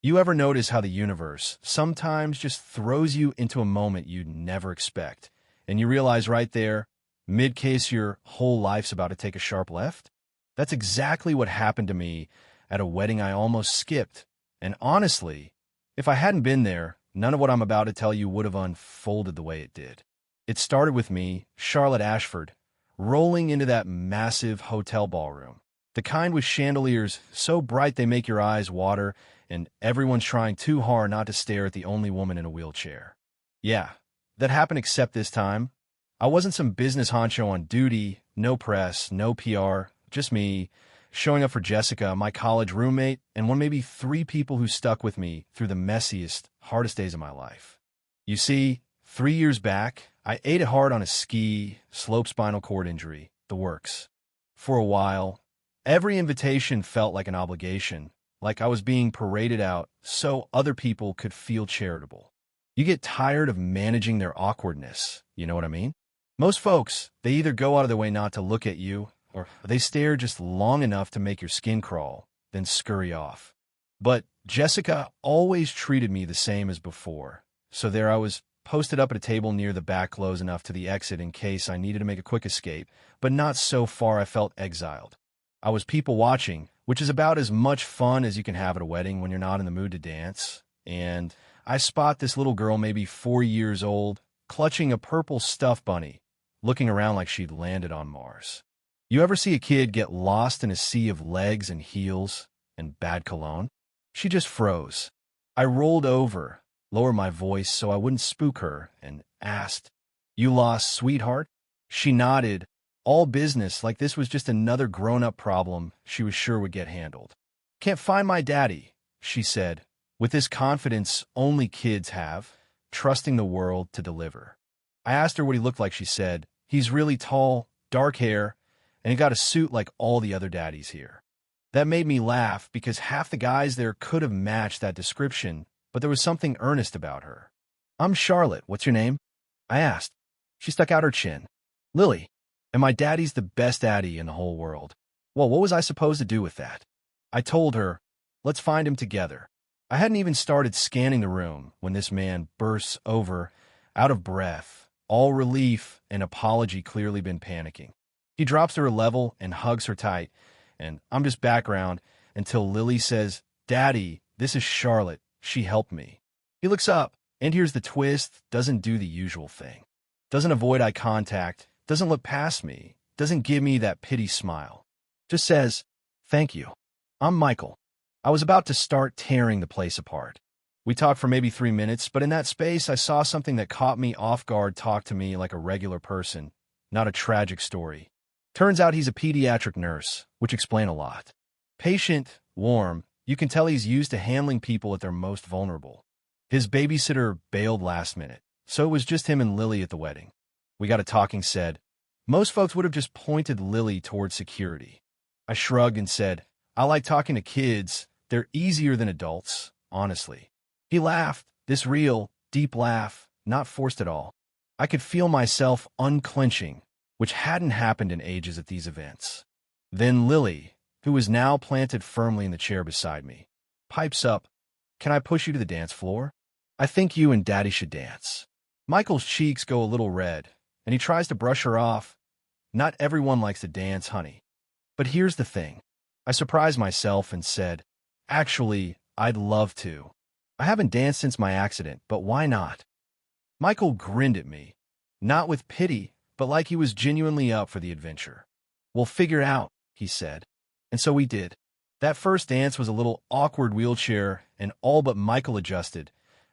You ever notice how the universe sometimes just throws you into a moment you'd never expect, and you realize right there, mid-case your whole life's about to take a sharp left? That's exactly what happened to me at a wedding I almost skipped. And honestly, if I hadn't been there, none of what I'm about to tell you would have unfolded the way it did. It started with me, Charlotte Ashford, rolling into that massive hotel ballroom. The kind with chandeliers so bright they make your eyes water, and everyone's trying too hard not to stare at the only woman in a wheelchair. Yeah, that happened except this time. I wasn't some business honcho on duty, no press, no PR, just me, showing up for Jessica, my college roommate, and one maybe three people who stuck with me through the messiest, hardest days of my life. You see, 3 years back, I ate it hard on a ski, slope spinal cord injury, the works. For a while, every invitation felt like an obligation, like I was being paraded out so other people could feel charitable. You get tired of managing their awkwardness, you know what I mean? Most folks, they either go out of their way not to look at you, or they stare just long enough to make your skin crawl, then scurry off. But Jessica always treated me the same as before, so there I was, posted up at a table near the back close enough to the exit in case I needed to make a quick escape, but not so far I felt exiled. I was people watching, which is about as much fun as you can have at a wedding when you're not in the mood to dance, and I spot this little girl maybe 4 years old, clutching a purple stuffed bunny, looking around like she'd landed on Mars. You ever see a kid get lost in a sea of legs and heels and bad cologne? She just froze. I rolled over, lowered my voice so I wouldn't spook her, and asked, "You lost, sweetheart?" She nodded, all business, like this was just another grown-up problem she was sure would get handled. "Can't find my daddy," she said, with this confidence only kids have, trusting the world to deliver. I asked her what he looked like. She said, "He's really tall, dark hair, and he got a suit like all the other daddies here." That made me laugh because half the guys there could have matched that description, but there was something earnest about her. "I'm Charlotte. What's your name?" I asked. She stuck out her chin. "Lily. And my daddy's the best daddy in the whole world." Well, what was I supposed to do with that? I told her, "Let's find him together." I hadn't even started scanning the room when this man bursts over, out of breath, all relief and apology, clearly been panicking. He drops to her level and hugs her tight, and I'm just background until Lily says, "Daddy, this is Charlotte. She helped me." He looks up, and here's the twist, doesn't do the usual thing. Doesn't avoid eye contact, doesn't look past me, doesn't give me that pity smile. Just says, "Thank you. I'm Michael." I was about to start tearing the place apart. We talked for maybe 3 minutes, but in that space I saw something that caught me off guard. Talk to me like a regular person, not a tragic story. Turns out he's a pediatric nurse, which explained a lot. Patient, warm, you can tell he's used to handling people at their most vulnerable. His babysitter bailed last minute, so it was just him and Lily at the wedding. We got a talking, said. Most folks would have just pointed Lily towards security. I shrugged and said, "I like talking to kids. They're easier than adults, honestly." He laughed, this real, deep laugh, not forced at all. I could feel myself unclenching, which hadn't happened in ages at these events. Then Lily, who was now planted firmly in the chair beside me, pipes up, "Can I push you to the dance floor? I think you and Daddy should dance." Michael's cheeks go a little red, and he tries to brush her off. "Not everyone likes to dance, honey. But here's the thing." I surprised myself and said, "Actually, I'd love to. I haven't danced since my accident, but why not?" Michael grinned at me, not with pity, but like he was genuinely up for the adventure. "We'll figure it out," he said. And so we did. That first dance was a little awkward wheelchair, and all but Michael adjusted,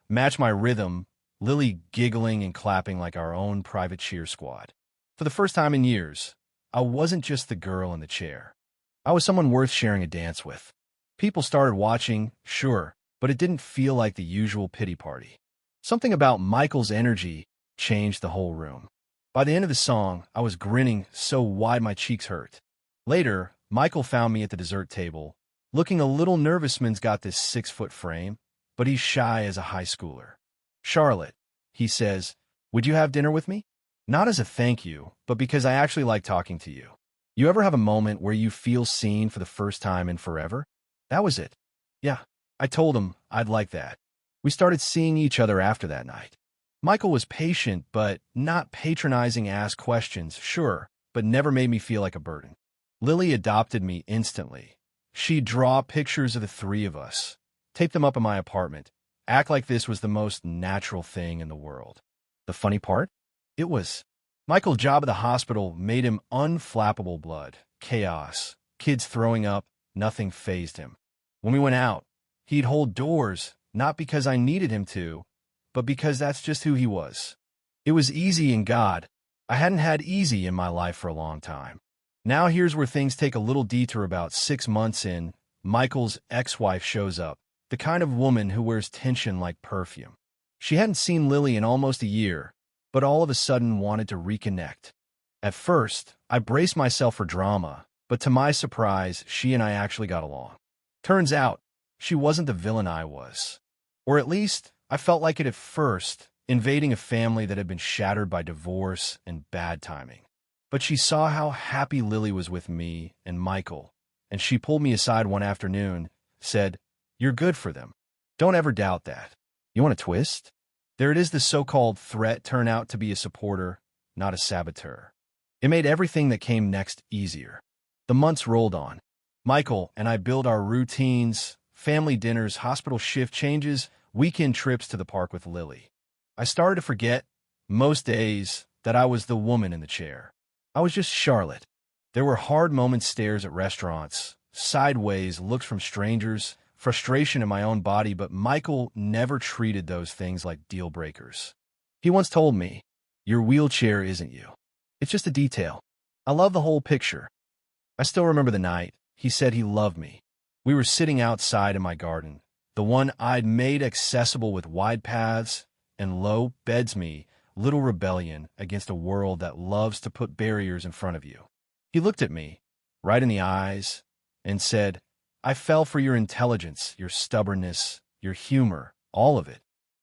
matched my rhythm, Lily giggling and clapping like our own private cheer squad. For the first time in years, I wasn't just the girl in the chair. I was someone worth sharing a dance with. People started watching, sure, but it didn't feel like the usual pity party. Something about Michael's energy changed the whole room. By the end of the song, I was grinning so wide my cheeks hurt. Later, Michael found me at the dessert table, looking a little nervous. Man's got this 6-foot frame, but he's shy as a high schooler. "Charlotte," he says, "would you have dinner with me? Not as a thank you, but because I actually like talking to you. You ever have a moment where you feel seen for the first time in forever?" That was it. Yeah, I told him I'd like that. We started seeing each other after that night. Michael was patient, but not patronizing, asked questions, sure, but never made me feel like a burden. Lily adopted me instantly. She'd draw pictures of the three of us, tape them up in my apartment, act like this was the most natural thing in the world. The funny part? It was. Michael's job at the hospital made him unflappable blood, chaos, kids throwing up, nothing fazed him. When we went out, he'd hold doors, not because I needed him to, but because that's just who he was. It was easy in God. I hadn't had easy in my life for a long time. Now here's where things take a little detour. About 6 months in, Michael's ex-wife shows up, the kind of woman who wears tension like perfume. She hadn't seen Lily in almost a year, but all of a sudden wanted to reconnect. At first, I braced myself for drama, but to my surprise, she and I actually got along. Turns out, she wasn't the villain I was. Or at least, I felt like it at first, invading a family that had been shattered by divorce and bad timing. But she saw how happy Lily was with me and Michael, and she pulled me aside one afternoon, said, "You're good for them. Don't ever doubt that. You want a twist?" There it is, the so-called threat turned out to be a supporter, not a saboteur. It made everything that came next easier. The months rolled on. Michael and I built our routines, family dinners, hospital shift changes, weekend trips to the park with Lily. I started to forget, most days, that I was the woman in the chair. I was just Charlotte. There were hard moments, stares at restaurants, sideways looks from strangers, frustration in my own body, but Michael never treated those things like deal breakers. He once told me, "Your wheelchair isn't you. It's just a detail. I love the whole picture." I still remember the night. He said he loved me. We were sitting outside in my garden, the one I'd made accessible with wide paths, and lo, beds me, little rebellion against a world that loves to put barriers in front of you. He looked at me, right in the eyes, and said, "I fell for your intelligence, your stubbornness, your humor, all of it.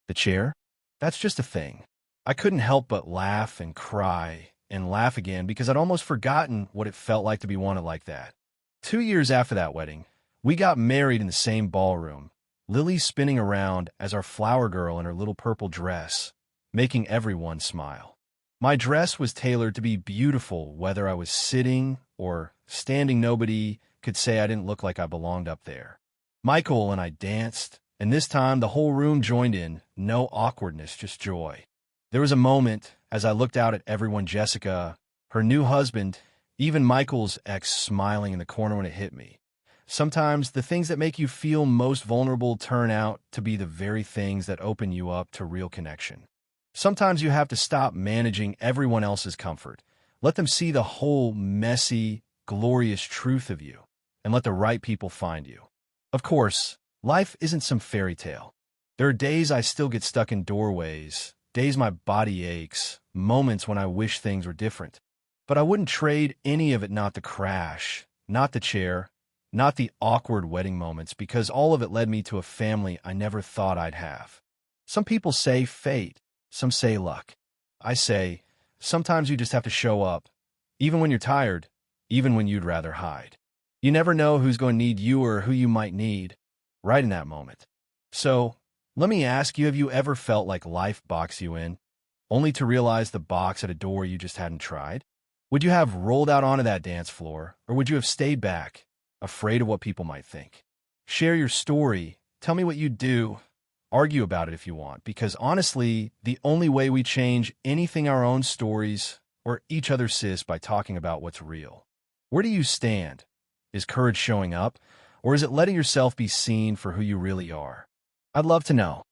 The chair? That's just a thing." I couldn't help but laugh and cry and laugh again because I'd almost forgotten what it felt like to be wanted like that. 2 years after that wedding, we got married in the same ballroom, Lily spinning around as our flower girl in her little purple dress, making everyone smile. My dress was tailored to be beautiful, whether I was sitting or standing. Nobody could say I didn't look like I belonged up there. Michael and I danced, and this time the whole room joined in, no awkwardness, just joy. There was a moment as I looked out at everyone, Jessica, her new husband, even Michael's ex smiling in the corner when it hit me. Sometimes the things that make you feel most vulnerable turn out to be the very things that open you up to real connection. Sometimes you have to stop managing everyone else's comfort. Let them see the whole messy, glorious truth of you, and let the right people find you. Of course, life isn't some fairy tale. There are days I still get stuck in doorways, days my body aches, moments when I wish things were different. But I wouldn't trade any of it, not the crash, not the chair, not the awkward wedding moments, because all of it led me to a family I never thought I'd have. Some people say fate, some say luck. I say, sometimes you just have to show up, even when you're tired, even when you'd rather hide. You never know who's going to need you or who you might need right in that moment. So, let me ask you, have you ever felt like life boxed you in, only to realize the box at a door you just hadn't tried? Would you have rolled out onto that dance floor, or would you have stayed back, afraid of what people might think? Share your story. Tell me what you do. Argue about it if you want, because honestly, the only way we change anything, our own stories or each other's, is by talking about what's real. Where do you stand? Is courage showing up, or is it letting yourself be seen for who you really are? I'd love to know.